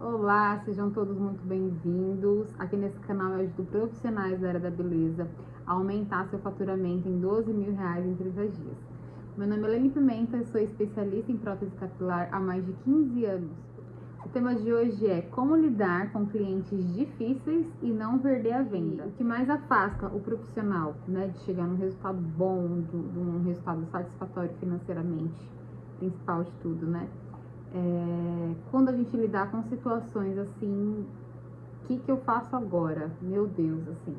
Olá, sejam todos muito bem-vindos. Aqui nesse canal eu ajudo profissionais da área da beleza a aumentar seu faturamento em 12 mil reais em 30 dias. Meu nome é Lene Pimenta, eu sou especialista em prótese capilar há mais de 15 anos. O tema de hoje é como lidar com clientes difíceis e não perder a venda. O que mais afasta o profissional, de chegar num resultado bom, de um resultado satisfatório financeiramente, principal de tudo, quando a gente lidar com situações assim, o que eu faço agora? Meu Deus, assim.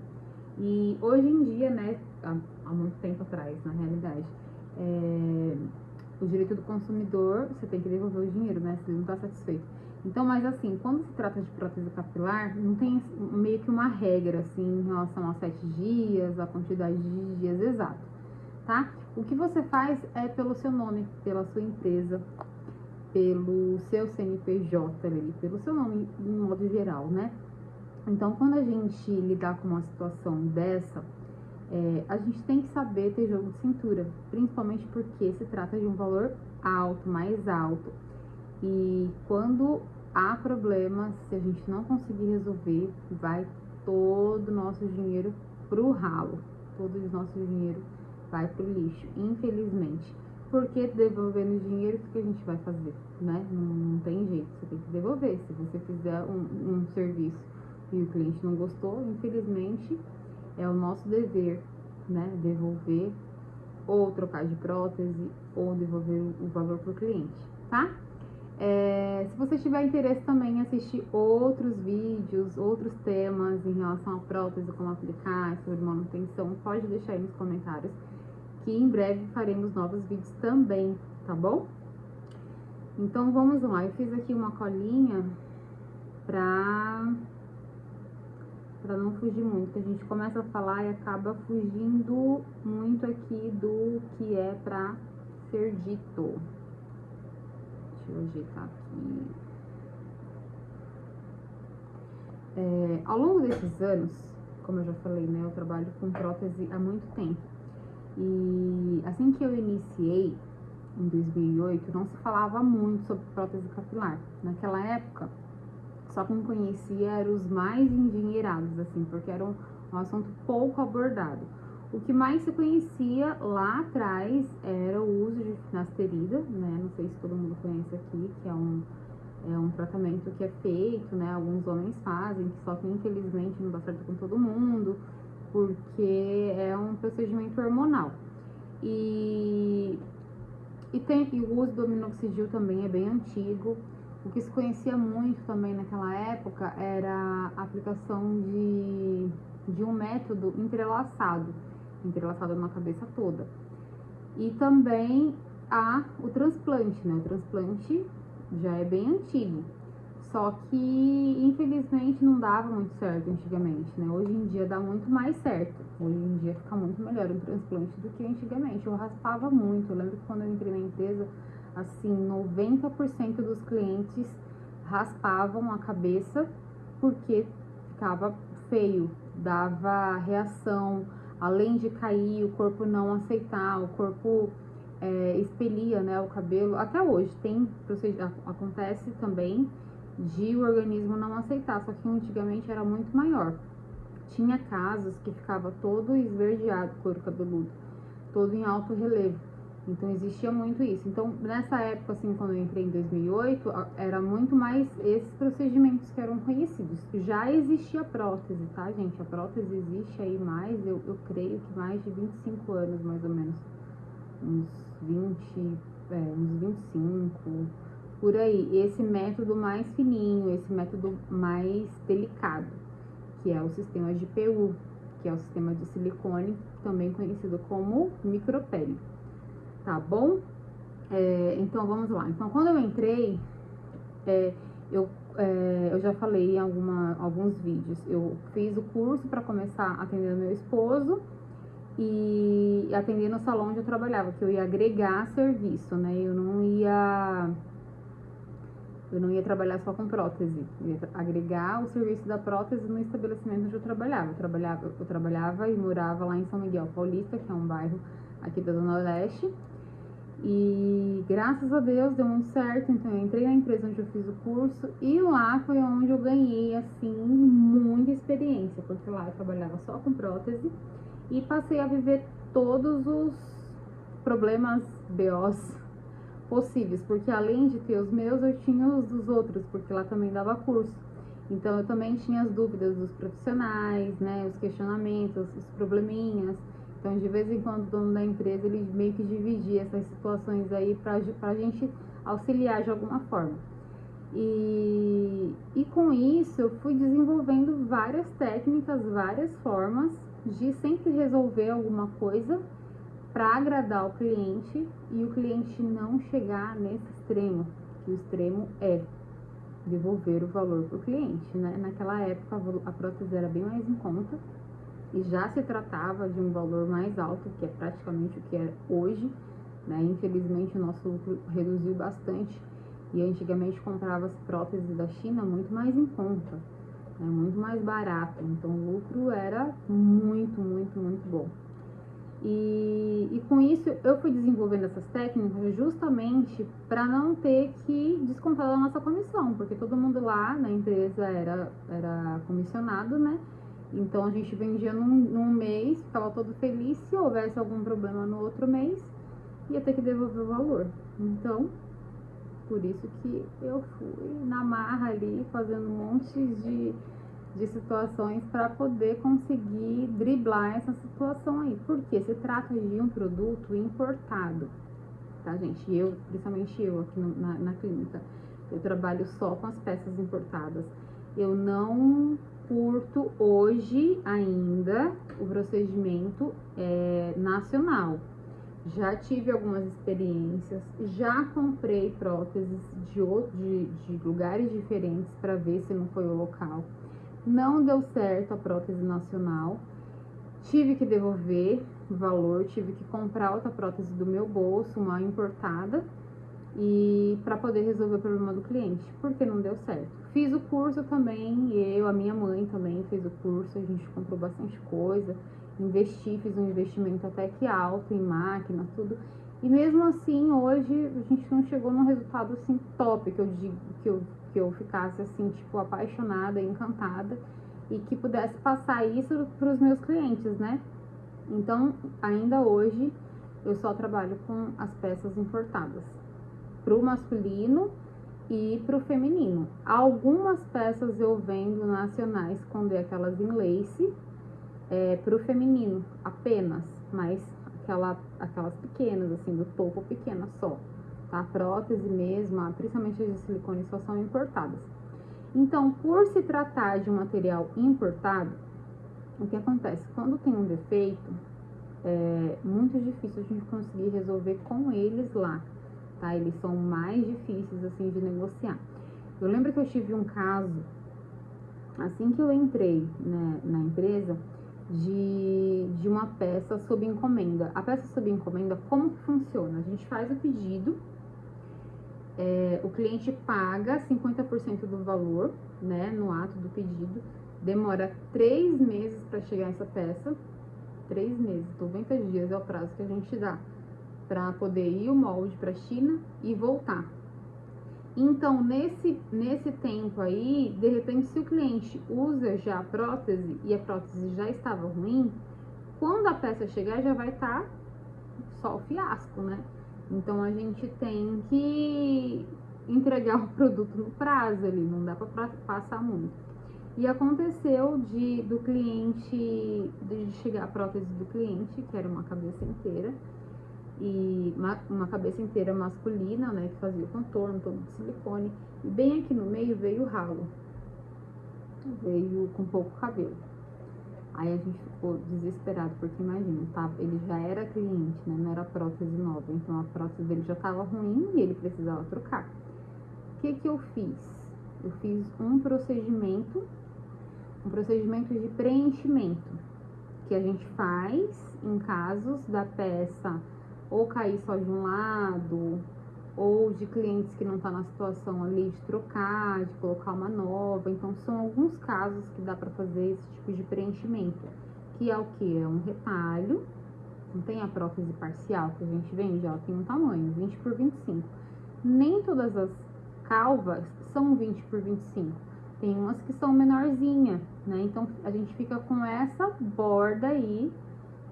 E hoje em dia, há muito tempo atrás, na realidade, o direito do consumidor, você tem que devolver o dinheiro, né? Se ele não está satisfeito. Então, mas assim, quando se trata de prótese capilar, não tem meio que uma regra, assim, em relação a 7 dias, a quantidade de dias exato, tá? O que você faz é pelo seu nome, pela sua empresa, pelo seu CNPJ ali, pelo seu nome em modo geral, né? Então, quando a gente lidar com uma situação dessa, a gente tem que saber ter jogo de cintura, principalmente porque se trata de um valor alto, mais alto. E quando há problemas, se a gente não conseguir resolver, vai todo o nosso dinheiro pro ralo, todo o nosso dinheiro vai pro lixo, infelizmente. Porque devolvendo dinheiro, o que a gente vai fazer, né? Não tem jeito, você tem que devolver. Se você fizer um serviço e o cliente não gostou, infelizmente é o nosso dever, né? Devolver ou trocar de prótese ou devolver o valor pro cliente, tá? Se você tiver interesse também em assistir outros vídeos, outros temas em relação à prótese, como aplicar, sobre manutenção, pode deixar aí nos comentários, que em breve faremos novos vídeos também, tá bom? Então vamos lá, eu fiz aqui uma colinha pra não fugir muito, que a gente começa a falar e acaba fugindo muito aqui do que é pra ser dito. Deixa eu ajeitar aqui. Ao longo desses anos, como eu já falei, né, eu trabalho com prótese há muito tempo. E assim que eu iniciei, em 2008, não se falava muito sobre prótese capilar. Naquela época, só quem conhecia eram os mais endinheirados, assim, porque era um assunto pouco abordado. O que mais se conhecia lá atrás era o uso de finasterida, né? Não sei se todo mundo conhece aqui, que é um tratamento que é feito, né? Alguns homens fazem, só que infelizmente não dá certo com todo mundo, porque é um procedimento hormonal. E o uso do minoxidil também é bem antigo. O que se conhecia muito também naquela época era a aplicação de um método entrelaçado na cabeça toda. E também há o transplante, né? O transplante já é bem antigo. Só que, infelizmente, não dava muito certo antigamente, né? Hoje em dia dá muito mais certo. Hoje em dia fica muito melhor um transplante do que antigamente. Eu raspava muito. Eu lembro que quando eu entrei na empresa, assim, 90% dos clientes raspavam a cabeça porque ficava feio, dava reação, além de cair, o corpo não aceitar, o corpo expelia, né, o cabelo. Até hoje acontece também de o organismo não aceitar, só que antigamente era muito maior. Tinha casos que ficava todo esverdeado, couro cabeludo, todo em alto relevo. Então existia muito isso. Então nessa época, assim, quando eu entrei em 2008, era muito mais esses procedimentos que eram conhecidos. Já existia prótese, tá, gente? A prótese existe aí mais, eu creio que mais de 25 anos, mais ou menos. Uns 20, uns 25, por aí. Esse método mais fininho, esse método mais delicado, que é o sistema de PU, que é o sistema de silicone, também conhecido como micropele, tá bom? Então vamos lá. Então quando eu entrei, eu já falei em alguns vídeos, eu fiz o curso para começar atendendo meu esposo e atender no salão onde eu trabalhava, que eu ia agregar serviço, né? Eu não ia trabalhar só com prótese, eu ia agregar o serviço da prótese no estabelecimento onde eu trabalhava. Eu trabalhava e morava lá em São Miguel Paulista, que é um bairro aqui da Zona Leste. E graças a Deus deu muito certo, então eu entrei na empresa onde eu fiz o curso e lá foi onde eu ganhei, assim, muita experiência, porque lá eu trabalhava só com prótese e passei a viver todos os problemas BOs possíveis, porque além de ter os meus, eu tinha os dos outros, porque lá também dava curso. Então eu também tinha as dúvidas dos profissionais, né, os questionamentos, os probleminhas. Então de vez em quando o dono da empresa ele meio que dividia essas situações aí pra gente auxiliar de alguma forma. E com isso eu fui desenvolvendo várias técnicas, várias formas de sempre resolver alguma coisa para agradar o cliente e o cliente não chegar nesse extremo, que o extremo é devolver o valor para o cliente, né? Naquela época a prótese era bem mais em conta e já se tratava de um valor mais alto, que é praticamente o que é hoje, né? Infelizmente o nosso lucro reduziu bastante e antigamente comprava as próteses da China muito mais em conta, né? Muito mais barato, então o lucro era muito, muito, muito bom. E com isso eu fui desenvolvendo essas técnicas justamente para não ter que descontar da nossa comissão, porque todo mundo lá na empresa era comissionado, né? Então a gente vendia num mês, ficava todo feliz. Se houvesse algum problema no outro mês, ia ter que devolver o valor. Então, por isso que eu fui na marra ali, fazendo um monte de situações para poder conseguir driblar essa situação aí. Porque se trata de um produto importado, tá, gente? Principalmente eu aqui na clínica, eu trabalho só com as peças importadas. Eu não curto hoje ainda o procedimento nacional. Já tive algumas experiências, já comprei próteses de lugares diferentes para ver se não foi o local. Não deu certo a prótese nacional, tive que devolver o valor, tive que comprar outra prótese do meu bolso, uma importada, e para poder resolver o problema do cliente, porque não deu certo. Fiz o curso também, a minha mãe também fez o curso, a gente comprou bastante coisa, fiz um investimento até que alto em máquina, tudo. E mesmo assim, hoje a gente não chegou num resultado assim top, que eu digo que eu ficasse assim, tipo, apaixonada, encantada e que pudesse passar isso para os meus clientes, né? Então, ainda hoje eu só trabalho com as peças importadas pro masculino e pro feminino. Algumas peças eu vendo nacionais quando é aquelas em lace, pro feminino apenas, mas aquelas pequenas, assim, do topo pequena só, tá? A prótese mesmo, principalmente as de silicone, só são importadas. Então, por se tratar de um material importado, o que acontece? Quando tem um defeito, é muito difícil a gente conseguir resolver com eles lá, tá? Eles são mais difíceis, assim, de negociar. Eu lembro que eu tive um caso, assim que eu entrei, né, na empresa, de uma peça sob encomenda. A peça sob encomenda, como que funciona? A gente faz o pedido, o cliente paga 50% do valor, né, no ato do pedido, demora 3 meses para chegar essa peça, 3 meses, 90 dias é o prazo que a gente dá para poder ir o molde para a China e voltar. Então, nesse tempo aí, de repente, se o cliente usa já a prótese e a prótese já estava ruim, quando a peça chegar já vai estar só o fiasco, né? Então, a gente tem que entregar o produto no prazo ali, não dá para passar muito. E aconteceu do cliente, de chegar a prótese do cliente, que era uma cabeça inteira, e uma cabeça inteira masculina, né, que fazia o contorno todo de silicone, e bem aqui no meio veio o ralo, veio com pouco cabelo. Aí a gente ficou desesperado, porque imagina, tá? Ele já era cliente, né, não era prótese nova, então a prótese dele já estava ruim e ele precisava trocar. O que eu fiz? Eu fiz um procedimento de preenchimento, que a gente faz em casos da peça ou cair só de um lado, ou de clientes que não tá na situação ali de trocar, de colocar uma nova. Então são alguns casos que dá para fazer esse tipo de preenchimento, que é o que? É um retalho, Não tem a prótese parcial que a gente vende, ela tem um tamanho, 20 por 25. Nem todas as calvas são 20 por 25. Tem umas que são menorzinha, né? Então a gente fica com essa borda aí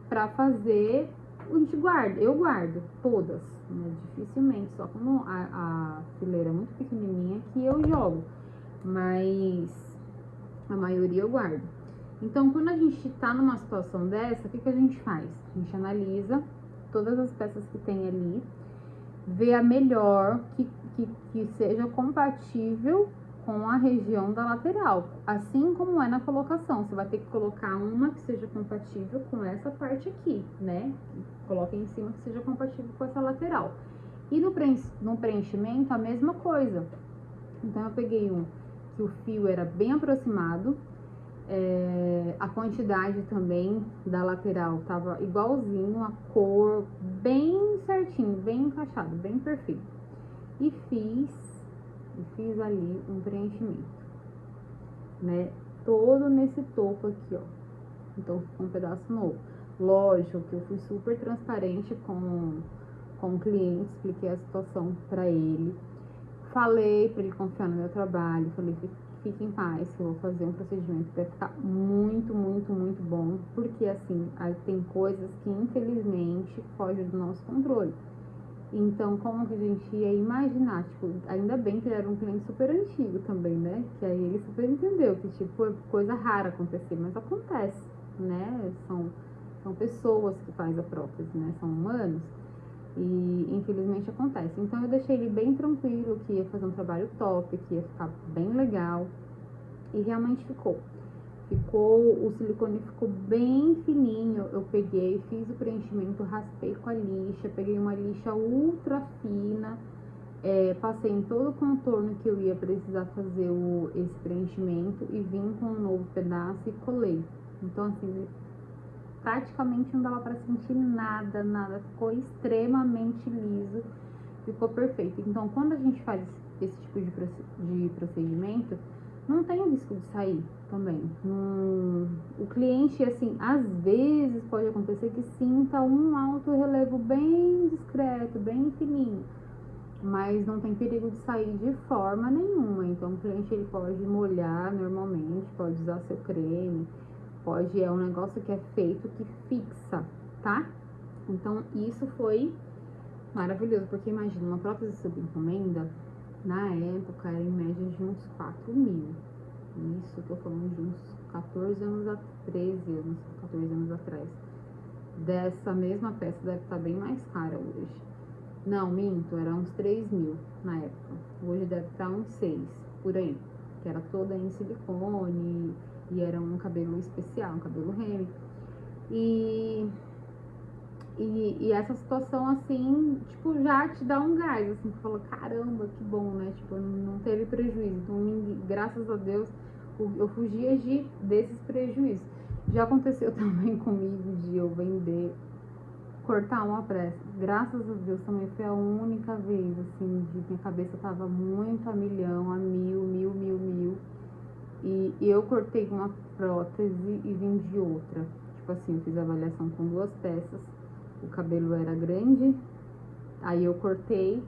pra fazer, a gente guarda, eu guardo todas, né? Dificilmente, só como a fileira é muito pequenininha que eu jogo, mas a maioria eu guardo. Então, quando a gente tá numa situação dessa, o que a gente faz? A gente analisa todas as peças que tem ali, vê a melhor que seja compatível com a região da lateral, assim como é na colocação. Você vai ter que colocar uma que seja compatível com essa parte aqui, né? Coloca em cima que seja compatível com essa lateral. E no preenchimento, a mesma coisa. Então, eu peguei um que o fio era bem aproximado, a quantidade também da lateral tava igualzinho, a cor bem certinho, bem encaixado, bem perfeito. E fiz ali um preenchimento, né? Todo nesse topo aqui, ó. Então ficou um pedaço novo. Lógico que eu fui super transparente com o cliente, expliquei a situação pra ele. Falei pra ele confiar no meu trabalho, falei, fique em paz, que eu vou fazer um procedimento que vai ficar muito, muito, muito bom, porque assim, tem coisas que infelizmente fogem do nosso controle. Então, como que a gente ia imaginar? Tipo, ainda bem que ele era um cliente super antigo também, né? Que aí ele super entendeu que, tipo, é coisa rara acontecer, mas acontece, né? São pessoas que fazem a prótese, né? São humanos. E infelizmente acontece. Então eu deixei ele bem tranquilo, que ia fazer um trabalho top, que ia ficar bem legal. E realmente ficou. O silicone ficou bem fininho. Eu peguei, fiz o preenchimento, raspei com a lixa, peguei uma lixa ultra fina, passei em todo o contorno que eu ia precisar fazer esse preenchimento e vim com um novo pedaço e colei. Então assim, praticamente não dava pra sentir nada, ficou extremamente liso, ficou perfeito. Então, quando a gente faz esse tipo de procedimento, não tem o risco de sair também. O cliente, assim, às vezes pode acontecer que sinta um alto relevo bem discreto, bem fininho, mas não tem perigo de sair de forma nenhuma. Então, o cliente ele pode molhar normalmente, pode usar seu creme, é um negócio que é feito que fixa, tá? Então, isso foi maravilhoso, porque imagina, uma prótese sob encomenda, na época, era em média de uns 4 mil. Isso, eu tô falando de uns 14 anos, 13 anos, 14 anos atrás. Dessa mesma peça deve estar bem mais cara hoje. Não, minto, era uns 3 mil na época. Hoje deve estar uns 6, por aí. Que era toda em silicone e era um cabelo especial, um cabelo Remy. E essa situação, assim, tipo, já te dá um gás, assim, tu fala, caramba, que bom, né? Tipo, não teve prejuízo. Então, graças a Deus, eu fugia desses prejuízos. Já aconteceu também comigo de eu cortar uma pressa. Graças a Deus também foi a única vez, assim, de minha cabeça tava muito a milhão, a mil. E eu cortei uma prótese e vendi outra. Tipo assim, eu fiz a avaliação com 2 peças. O cabelo era grande, aí eu cortei.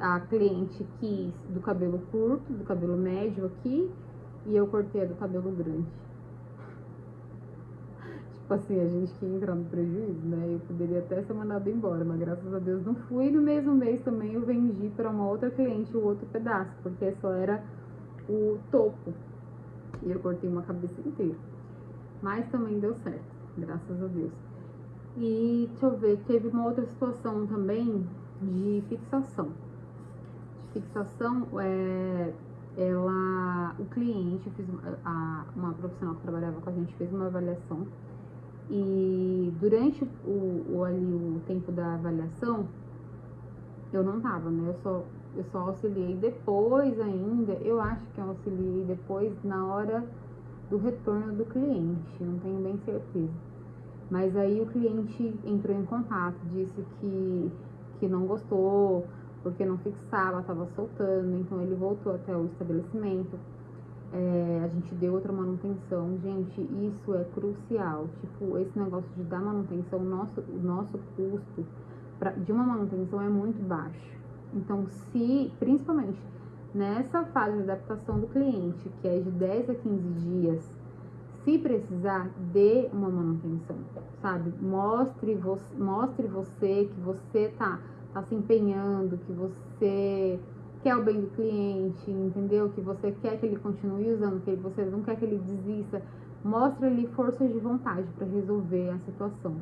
A cliente quis do cabelo curto, do cabelo médio aqui, e eu cortei a do cabelo grande. Tipo assim, a gente que entra no prejuízo, né? Eu poderia até ser mandada embora, mas graças a Deus não fui. No mesmo mês também eu vendi para uma outra cliente o outro pedaço, porque só era o topo. E eu cortei uma cabeça inteira. Mas também deu certo, graças a Deus. E deixa eu ver, teve uma outra situação também de fixação. O cliente, uma profissional que trabalhava com a gente fez uma avaliação. E durante o tempo da avaliação, eu não tava, né? Eu só auxiliei depois ainda. Eu acho que eu auxiliei depois na hora do retorno do cliente, não tenho bem certeza. Mas aí o cliente entrou em contato, disse que não gostou, porque não fixava, estava soltando, então ele voltou até o estabelecimento. a gente deu outra manutenção. Gente, isso é crucial. Tipo, esse negócio de dar manutenção, o nosso custo de uma manutenção é muito baixo. Então, se, principalmente nessa fase de adaptação do cliente, que é de 10 a 15 dias, se precisar, dê uma manutenção, sabe? Mostre você que você tá se empenhando, que você quer o bem do cliente, entendeu? Que você quer que ele continue usando, que você não quer que ele desista. Mostre ali força de vontade para resolver a situação.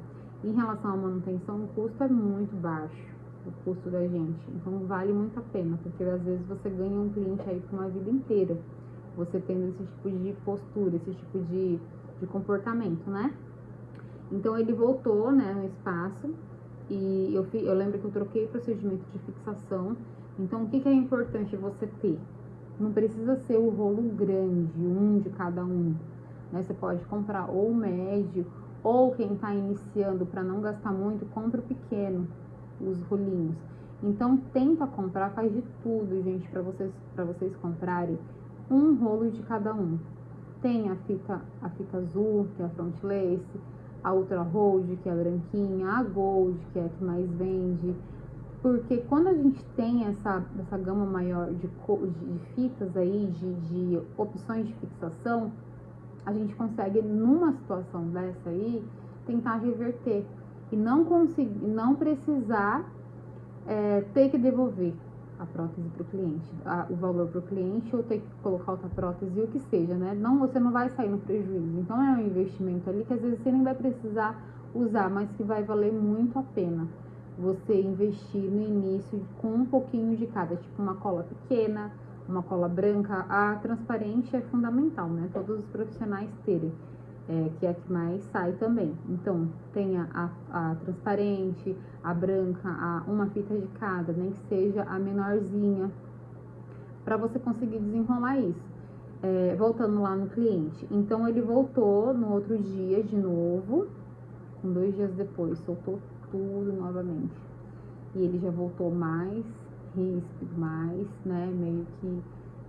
Em relação à manutenção, o custo é muito baixo, o custo da gente. Então, vale muito a pena, porque às vezes você ganha um cliente aí por uma vida inteira, você tendo esse tipo de postura, esse tipo de comportamento, né? Então, ele voltou, né, no espaço, e eu lembro que eu troquei o procedimento de fixação. Então, o que é importante você ter? Não precisa ser o rolo grande, um de cada um, né? Você pode comprar ou médio, ou quem está iniciando, para não gastar muito, compra o pequeno, os rolinhos. Então, tenta comprar, faz de tudo, gente, para vocês comprarem um rolo de cada um. Tem a fita azul, que é a front lace, a ultra road, que é a branquinha, a gold, que é a que mais vende. Porque quando a gente tem essa gama maior de fitas aí, de opções de fixação, a gente consegue, numa situação dessa aí, tentar reverter e não precisar ter que devolver a prótese para o cliente, o valor para o cliente, ou ter que colocar outra prótese, o que seja, né? Não, você não vai sair no prejuízo. Então é um investimento ali que às vezes você nem vai precisar usar, mas que vai valer muito a pena você investir no início com um pouquinho de cada, tipo uma cola pequena, uma cola branca. A transparente é fundamental, né? Todos os profissionais terem, que é a que mais sai também. Então, tenha a transparente, a branca, uma fita de cada, nem que seja a menorzinha, para você conseguir desenrolar isso. Voltando lá no cliente. Então, ele voltou no outro dia de novo, 2 dias depois, soltou tudo novamente. E ele já voltou mais ríspido, mais, né, meio que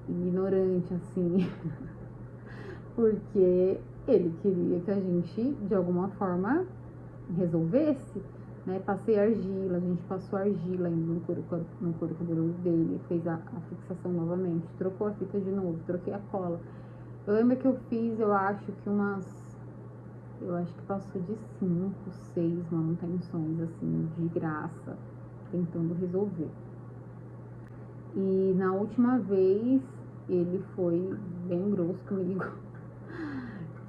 ignorante, assim, porque ele queria que a gente, de alguma forma, resolvesse, né? Passei argila, a gente passou argila ainda no couro cabeludo dele, fez a fixação novamente, trocou a fita de novo, troquei a cola. Eu lembro que eu fiz, eu acho que passou de 5, 6 manutenções, assim, de graça, tentando resolver. E na última vez, ele foi bem grosso comigo,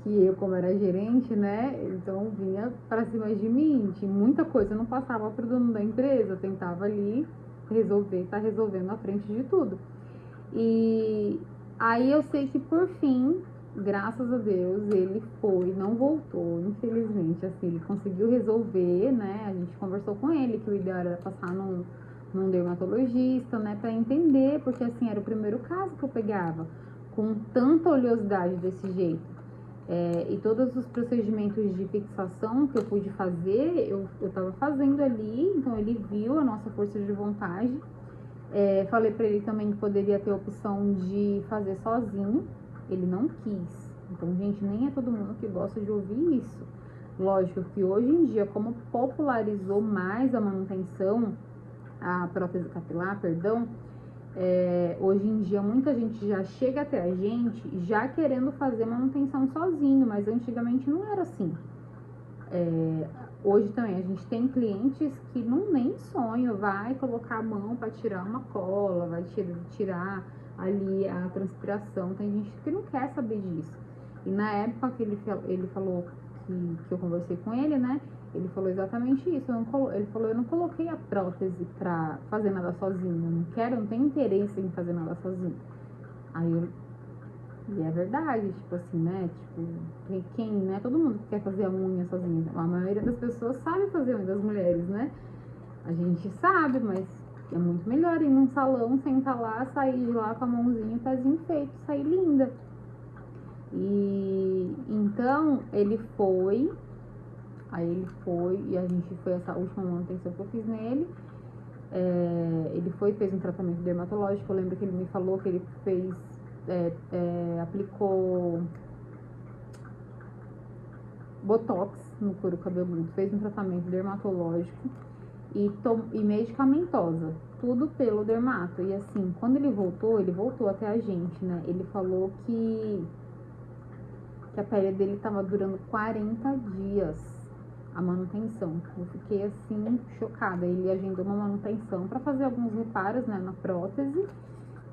que eu, como era gerente, né, então vinha pra cima de mim, de muita coisa, eu não passava pro dono da empresa, eu tentava ali tá resolvendo à frente de tudo. E aí eu sei que por fim, graças a Deus, ele não voltou, infelizmente, assim, ele conseguiu resolver, né, a gente conversou com ele que o ideal era passar num dermatologista, né, pra entender, porque assim, era o primeiro caso que eu pegava, com tanta oleosidade desse jeito. E todos os procedimentos de fixação que eu pude fazer, eu tava fazendo ali, então ele viu a nossa força de vontade. Falei para ele também que poderia ter a opção de fazer sozinho, ele não quis. Então, gente, nem é todo mundo que gosta de ouvir isso. Lógico que hoje em dia, como popularizou mais a manutenção, a prótese capilar, perdão, hoje em dia muita gente já chega até a gente já querendo fazer manutenção sozinho, mas antigamente não era assim. Hoje também a gente tem clientes que não nem sonham, vai colocar a mão para tirar uma cola, vai tirar ali a transpiração. Tem gente que não quer saber disso. E na época que ele falou que eu conversei com ele, né? Ele falou exatamente isso. Ele falou, eu não coloquei a prótese pra fazer nada sozinho. Eu não tenho interesse em fazer nada sozinho. E é verdade, tipo assim, né? Tipo, quem, né? Todo mundo quer fazer a unha sozinho. A maioria das pessoas sabe fazer a unha das mulheres, né? A gente sabe, mas é muito melhor ir num salão, sentar lá, sair de lá com a mãozinha, o pezinho feito, sair linda. E então ele foi, e a gente foi essa última manutenção que eu fiz nele. Ele fez um tratamento dermatológico. Eu lembro que ele me falou que ele fez aplicou botox no couro cabeludo, fez um tratamento dermatológico e medicamentosa, tudo pelo dermato. E assim, quando ele voltou até a gente, né? Ele falou que a pele dele tava durando 40 dias a manutenção. Eu fiquei assim, chocada. Ele agendou uma manutenção para fazer alguns reparos, né, na prótese,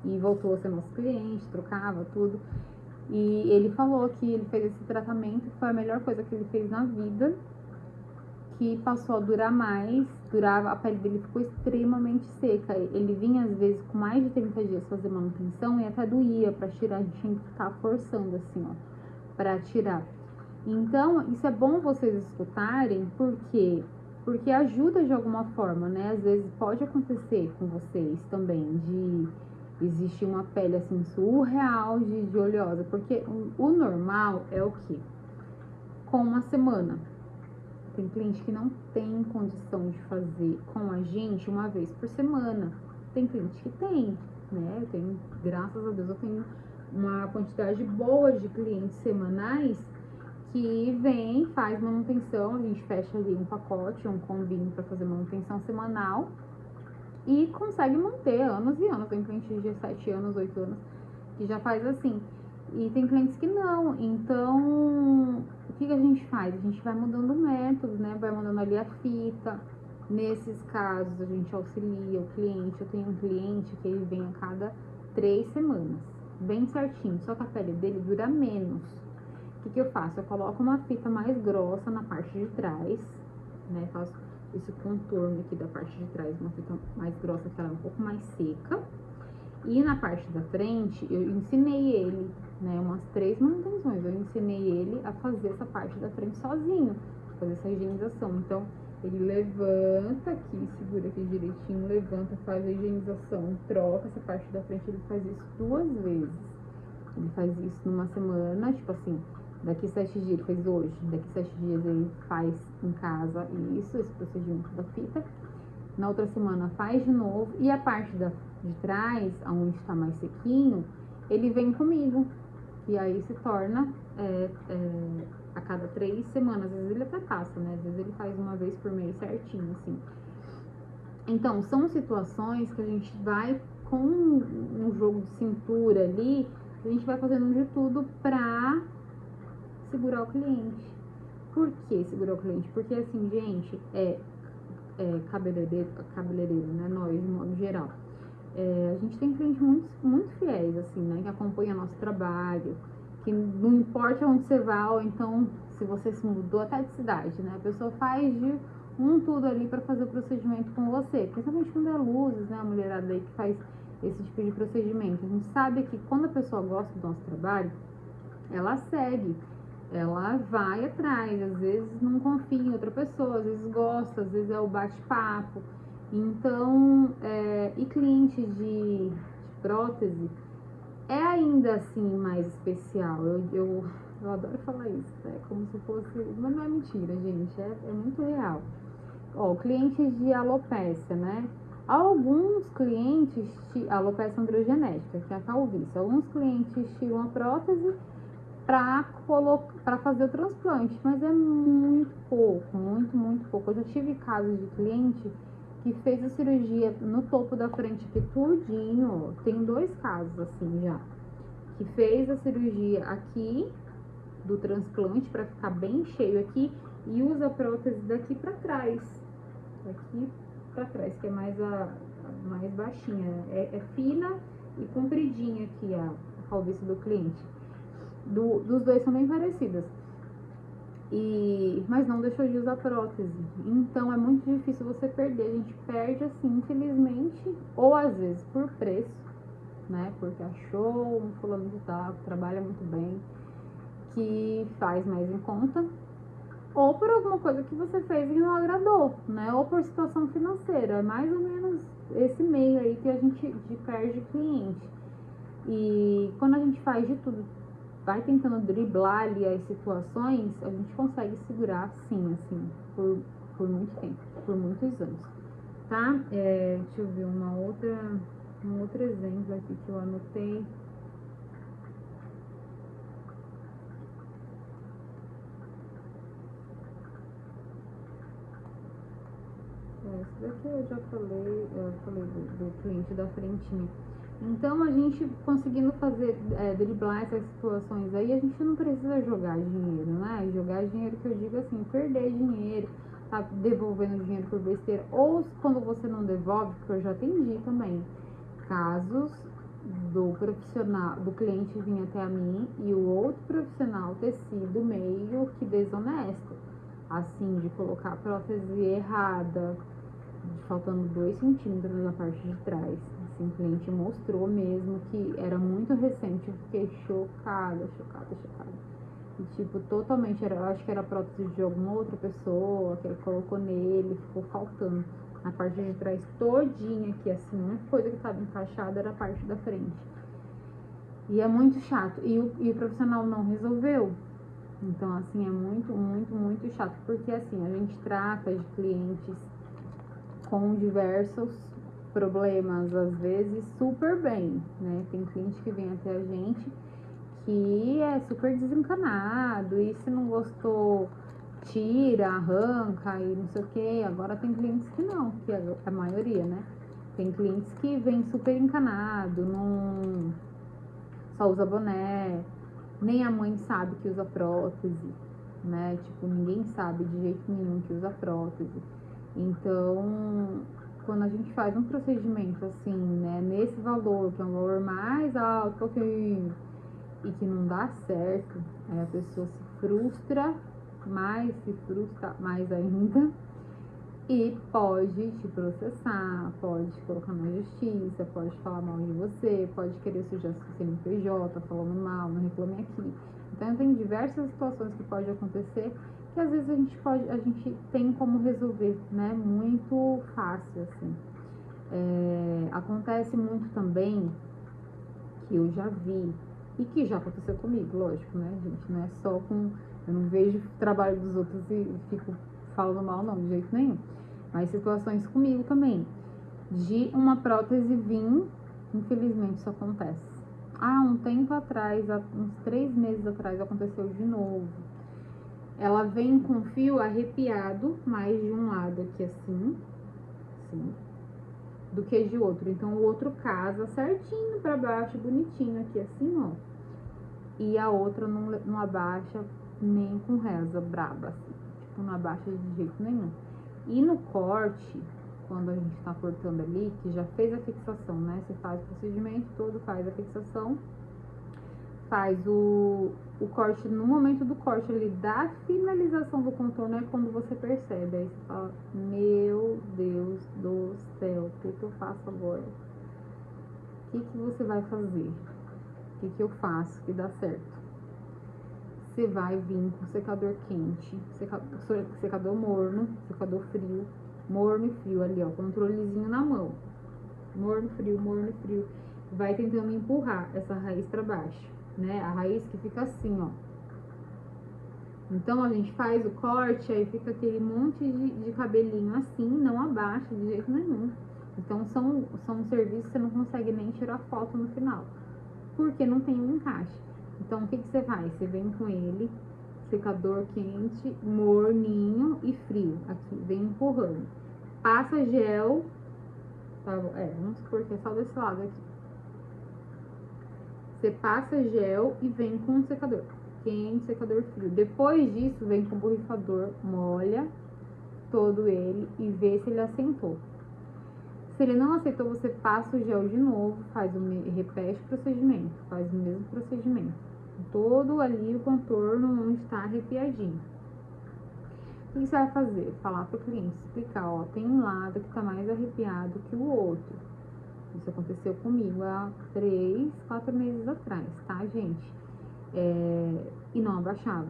e voltou a ser nosso cliente, trocava tudo. E ele falou que ele fez esse tratamento, foi a melhor coisa que ele fez na vida, que passou a durar mais, a pele dele ficou extremamente seca. Ele vinha às vezes com mais de 30 dias fazer manutenção e até doía para tirar, a gente tinha que ficar forçando assim, ó, para tirar. Então, isso é bom vocês escutarem, porque ajuda de alguma forma, né? Às vezes pode acontecer com vocês também de existir uma pele assim surreal de oleosa, porque o normal é o que? Com uma semana. Tem cliente que não tem condição de fazer com a gente uma vez por semana. Tem cliente que tem, né? Eu tenho, graças a Deus, eu tenho uma quantidade boa de clientes semanais que vem, faz manutenção, a gente fecha ali um pacote, um combinho para fazer manutenção semanal e consegue manter anos e anos. Tem cliente de 7 anos, 8 anos que já faz assim. E tem clientes que não. Então, o que a gente faz? A gente vai mudando o método, né? Vai mandando ali a fita. Nesses casos, a gente auxilia o cliente. Eu tenho um cliente que ele vem a cada 3 semanas, bem certinho. Só que a pele dele dura menos. O que eu faço? Eu coloco uma fita mais grossa na parte de trás, né? Faço esse contorno aqui da parte de trás, uma fita mais grossa, que ela é um pouco mais seca. E na parte da frente, eu ensinei ele, né, umas 3 manutenções. Eu ensinei ele a fazer essa parte da frente sozinho, fazer essa higienização. Então, ele levanta aqui, segura aqui direitinho, levanta, faz a higienização, troca essa parte da frente. Ele faz isso 2 vezes. Ele faz isso numa semana, tipo assim, daqui 7 dias, ele fez hoje, daqui 7 dias ele faz em casa isso, esse procedimento da fita. Na outra semana faz de novo, e a parte de trás, onde está mais sequinho, ele vem comigo, e aí se torna a cada 3 semanas. Às vezes ele até passa, né? Às vezes ele faz uma vez por mês certinho, assim. Então, são situações que a gente vai com um jogo de cintura ali, a gente vai fazendo de tudo pra segurar o cliente. Por que segurar o cliente? Porque assim, gente, cabeleireiro, né? Nós, de modo geral. A gente tem clientes muito fiéis, assim, né? Que acompanham nosso trabalho, que não importa onde você vá, ou então se você se mudou até de cidade, né? A pessoa faz de tudo ali para fazer o procedimento com você, principalmente quando é luzes, né? A mulherada aí que faz esse tipo de procedimento. A gente sabe que quando a pessoa gosta do nosso trabalho, ela segue, ela vai atrás, às vezes não confia em outra pessoa, às vezes gosta, às vezes é o bate-papo. Então, e clientes de prótese é ainda assim mais especial. Eu adoro falar isso, é como se fosse, mas não é mentira, gente, é muito real. Ó, clientes de alopecia, né? Alguns clientes, alopecia androgenética, que é a calvície, alguns clientes tiram a prótese para fazer o transplante, mas é muito pouco, muito pouco. Eu já tive casos de cliente que fez a cirurgia no topo da frente aqui tudinho, tem 2 casos assim já, que fez a cirurgia aqui do transplante para ficar bem cheio aqui e usa a prótese daqui para trás, que é mais mais baixinha, é fina e compridinha aqui a calvície do cliente. Dos 2 são bem parecidas. Mas não deixou de usar prótese. Então é muito difícil você perder. A gente perde assim, infelizmente, ou às vezes por preço, né? Porque achou um fulano de tal que trabalha muito bem, que faz mais em conta, ou por alguma coisa que você fez e não agradou, né? Ou por situação financeira. É mais ou menos esse meio aí que a gente perde cliente. E quando a gente faz de tudo, vai tentando driblar ali as situações, a gente consegue segurar sim, assim, por muito tempo, por muitos anos, tá? Deixa eu ver um outro exemplo aqui que eu anotei. esse daqui eu falei do cliente da frentinha. Então, a gente conseguindo fazer, driblar essas situações aí, a gente não precisa jogar dinheiro, né? Jogar dinheiro que eu digo assim, perder dinheiro, tá devolvendo dinheiro por besteira. Ou quando você não devolve, que eu já atendi também, casos do profissional, do cliente vir até a mim e o outro profissional ter sido meio que desonesto. Assim, de colocar a prótese errada, faltando 2 centímetros na parte de trás. Assim, o cliente mostrou mesmo que era muito recente. Eu fiquei chocada. E tipo, totalmente, eu acho que era prótese de alguma outra pessoa, que ele colocou nele, ficou faltando. Na parte de trás todinha aqui, assim, uma coisa que estava encaixada era a parte da frente. E é muito chato. E o profissional não resolveu. Então, assim, é muito chato. Porque, assim, a gente trata de clientes com diversos problemas, às vezes super bem, né? Tem cliente que vem até a gente que é super desencanado e se não gostou, tira, arranca e não sei o que. Agora tem clientes que não, que é a maioria, né? Tem clientes que vem super encanado, não só usa boné, nem a mãe sabe que usa prótese, né? Tipo, ninguém sabe de jeito nenhum que usa prótese. Então, quando a gente faz um procedimento assim, né, nesse valor, que é um valor mais alto e que não dá certo, aí a pessoa se frustra mais ainda e pode te processar, pode te colocar na justiça, pode falar mal de você, pode querer sujar seu CNPJ, falando mal, não reclame aqui. Então tem diversas situações que pode acontecer que às vezes a gente tem como resolver, né? Muito fácil, assim. Acontece muito também que eu já vi e que já aconteceu comigo, lógico, né, gente? Não é só com. Eu não vejo o trabalho dos outros e fico falando mal, não, de jeito nenhum. Mas situações comigo também. De uma prótese vir, infelizmente isso acontece. Um tempo atrás, uns 3 meses atrás, aconteceu de novo. Ela vem com fio arrepiado, mais de um lado aqui assim, do que de outro. Então o outro casa certinho pra baixo, bonitinho aqui assim, ó. E a outra não abaixa nem com reza braba, assim. Tipo, não abaixa de jeito nenhum. E no corte, quando a gente tá cortando ali, que já fez a fixação, né? Você faz o procedimento todo, faz a fixação, faz o corte. No momento do corte ali, da finalização do contorno, é quando você percebe. Aí você fala, meu Deus do céu, o que eu faço agora? O que você vai fazer? O que eu faço que dá certo? Você vai vir com secador quente, secador morno, secador frio, morno e frio ali, ó, controlezinho na mão. Morno, frio. Vai tentando empurrar essa raiz pra baixo, né? A raiz que fica assim, ó. Então, a gente faz o corte, aí fica aquele monte de cabelinho assim, não abaixa de jeito nenhum. Então, são serviços que você não consegue nem tirar foto no final, porque não tem um encaixe. Então, o que você faz? Você vem com ele, secador quente, morninho e frio. Aqui, vem empurrando. Passa gel, tá bom? Vamos supor que é só desse lado aqui. Você passa gel e vem com o secador quente, secador frio. Depois disso, vem com o borrifador, molha todo ele e vê se ele assentou. Se ele não aceitou, você passa o gel de novo, repete o procedimento, faz o mesmo procedimento. Todo ali o contorno onde está arrepiadinho. O que você vai fazer? Falar para o cliente, explicar, ó, tem um lado que está mais arrepiado que o outro. Isso aconteceu comigo há 3, 4 meses atrás, tá, gente? E não abaixava.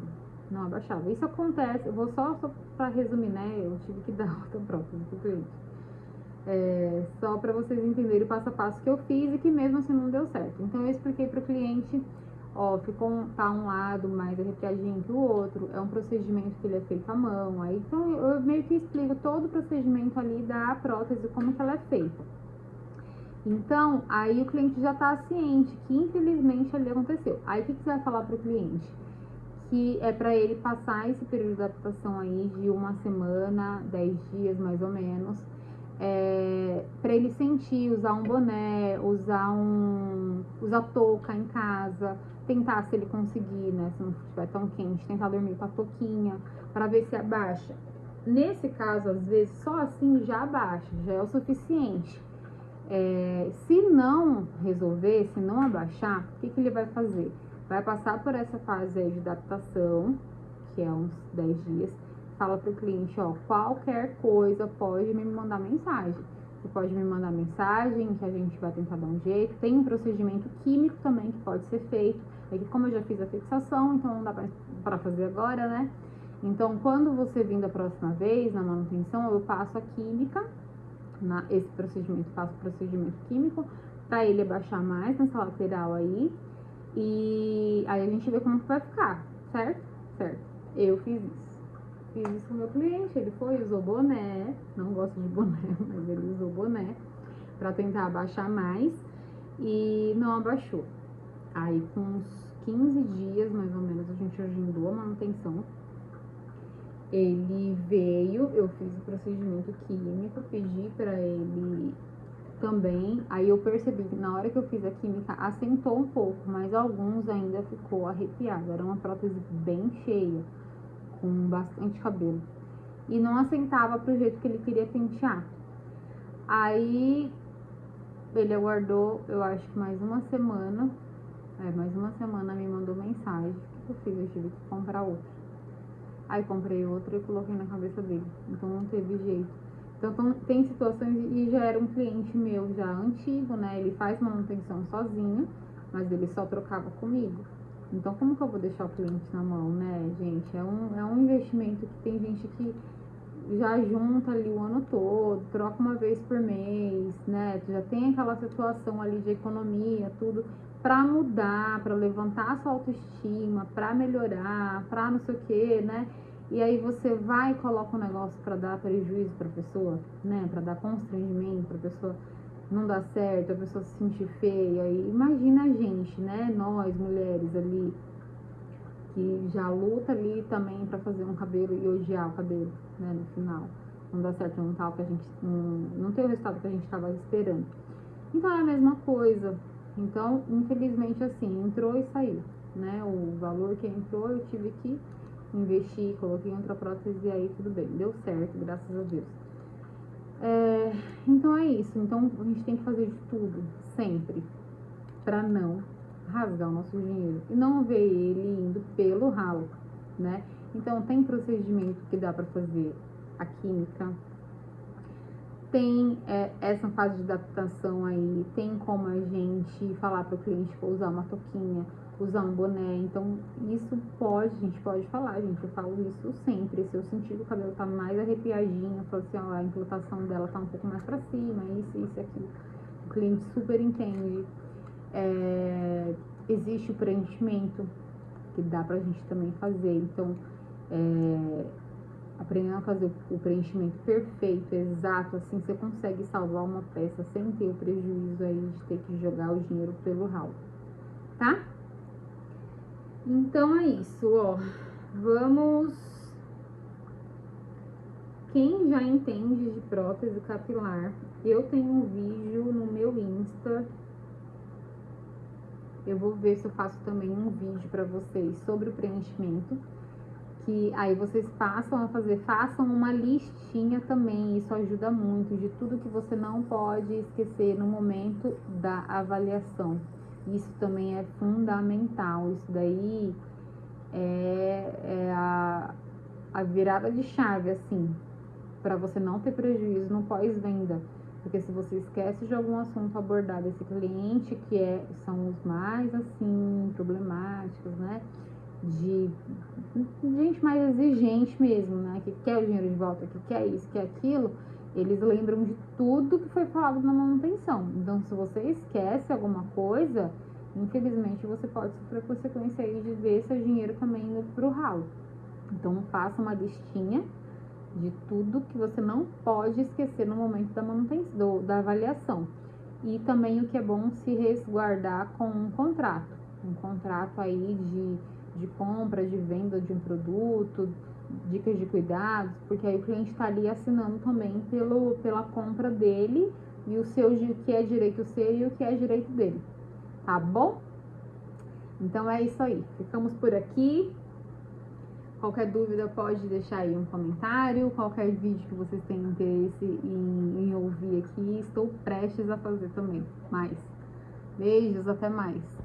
Isso acontece, eu vou só para resumir, né? Eu tive que dar outra prótese pro cliente. Só para vocês entenderem o passo a passo que eu fiz e que mesmo assim não deu certo. Então eu expliquei para o cliente, ó, tá um lado mais arrepiadinho que o outro, é um procedimento que ele é feito à mão. Aí então eu meio que explico todo o procedimento ali da prótese, como que ela é feita. Então, aí o cliente já tá ciente que infelizmente ali aconteceu. Aí o que você vai falar para o cliente? Que é para ele passar esse período de adaptação aí de 1 semana, 10 dias mais ou menos, para ele sentir, usar um boné, usar touca em casa, tentar, se ele conseguir, né, se não estiver tão quente, tentar dormir com a touquinha, para ver se abaixa. Nesse caso, às vezes, só assim já abaixa, já é o suficiente. Se não resolver, se não abaixar, o que ele vai fazer? Vai passar por essa fase aí de adaptação, que é uns 10 dias, fala para o cliente, ó, qualquer coisa pode me mandar mensagem. Você pode me mandar mensagem que a gente vai tentar dar um jeito. Tem um procedimento químico também que pode ser feito. É que como eu já fiz a fixação, então não dá para fazer agora, né? Então, quando você vir da próxima vez na manutenção, eu passo a química, esse procedimento, faço o procedimento químico, para ele abaixar mais nessa lateral aí. E aí a gente vê como que vai ficar, certo? Certo. Eu fiz isso. Fiz isso com o meu cliente, ele usou boné, não gosto de boné, mas ele usou boné para tentar abaixar mais e não abaixou. Aí com uns 15 dias, mais ou menos, a gente agendou a manutenção. Ele veio, eu fiz o procedimento químico, pedi para ele também. Aí eu percebi que na hora que eu fiz a química assentou um pouco, mas alguns ainda ficou arrepiado. Era uma prótese bem cheia, com bastante cabelo. E não assentava pro jeito que ele queria pentear. Aí ele aguardou, eu acho que mais uma semana. Mais uma semana me mandou mensagem. O que eu fiz? Eu tive que comprar outro. Aí comprei outro e coloquei na cabeça dele. Então não teve jeito. Então tem situações, e já era um cliente meu já antigo, né? Ele faz manutenção sozinho, mas ele só trocava comigo. Então como que eu vou deixar o cliente na mão, né, gente? É um investimento que tem gente que já junta ali o ano todo, troca uma vez por mês, né? Já tem aquela situação ali de economia, tudo, pra mudar, pra levantar a sua autoestima, pra melhorar, pra não sei o que, né? E aí você vai e coloca um negócio pra dar prejuízo pra pessoa, né? Pra dar constrangimento pra pessoa, não dar certo, a pessoa se sentir feia. E imagina a gente, né? Nós, mulheres ali, que já luta ali também para fazer um cabelo e odiar o cabelo, né, no final. Não dá certo, não tá o que a gente não tem o resultado que a gente estava esperando. Então é a mesma coisa. Então, infelizmente, assim, entrou e saiu, né? O valor que entrou eu tive que investir, coloquei outra prótese e aí tudo bem, deu certo, graças a Deus. Então é isso. Então a gente tem que fazer de tudo, sempre, para não rasgar o nosso dinheiro e não ver ele indo pelo ralo, né? Então tem procedimento que dá para fazer a química, tem essa fase de adaptação aí, tem como a gente falar para o cliente para usar uma touquinha, usar um boné. Então isso a gente pode falar, gente, eu falo isso sempre. Se eu sentir que o cabelo tá mais arrepiadinho, eu falo assim, ó, a implantação dela tá um pouco mais para cima, isso, aquilo. O cliente super entende. Existe o preenchimento que dá pra gente também fazer. Então, aprendendo a fazer o preenchimento perfeito, exato, assim você consegue salvar uma peça sem ter o prejuízo aí de ter que jogar o dinheiro pelo ralo, tá? Então é isso, ó. Vamos. Quem já entende de prótese capilar, eu tenho um vídeo no meu Insta. Eu vou ver se eu faço também um vídeo para vocês sobre o preenchimento, que aí vocês façam uma listinha também. Isso ajuda muito, de tudo que você não pode esquecer no momento da avaliação. Isso também é fundamental. Isso daí é a virada de chave, assim, para você não ter prejuízo no pós-venda. Porque se você esquece de algum assunto abordado esse cliente, são os mais, assim, problemáticos, né? De gente mais exigente mesmo, né? Que quer o dinheiro de volta, que quer isso, que quer aquilo, eles lembram de tudo que foi falado na manutenção. Então, se você esquece alguma coisa, infelizmente você pode sofrer consequência aí de ver seu dinheiro também indo pro ralo. Então, faça uma listinha de tudo que você não pode esquecer no momento da manutenção, da avaliação. E também o que é bom se resguardar com um contrato aí de compra, de venda de um produto, dicas de cuidados, porque aí o cliente está ali assinando também pela compra dele e o que é direito seu e o que é direito dele, tá bom? Então é isso aí, ficamos por aqui. Qualquer dúvida pode deixar aí um comentário, qualquer vídeo que vocês tenham interesse em ouvir aqui, estou prestes a fazer também. Beijos, até mais!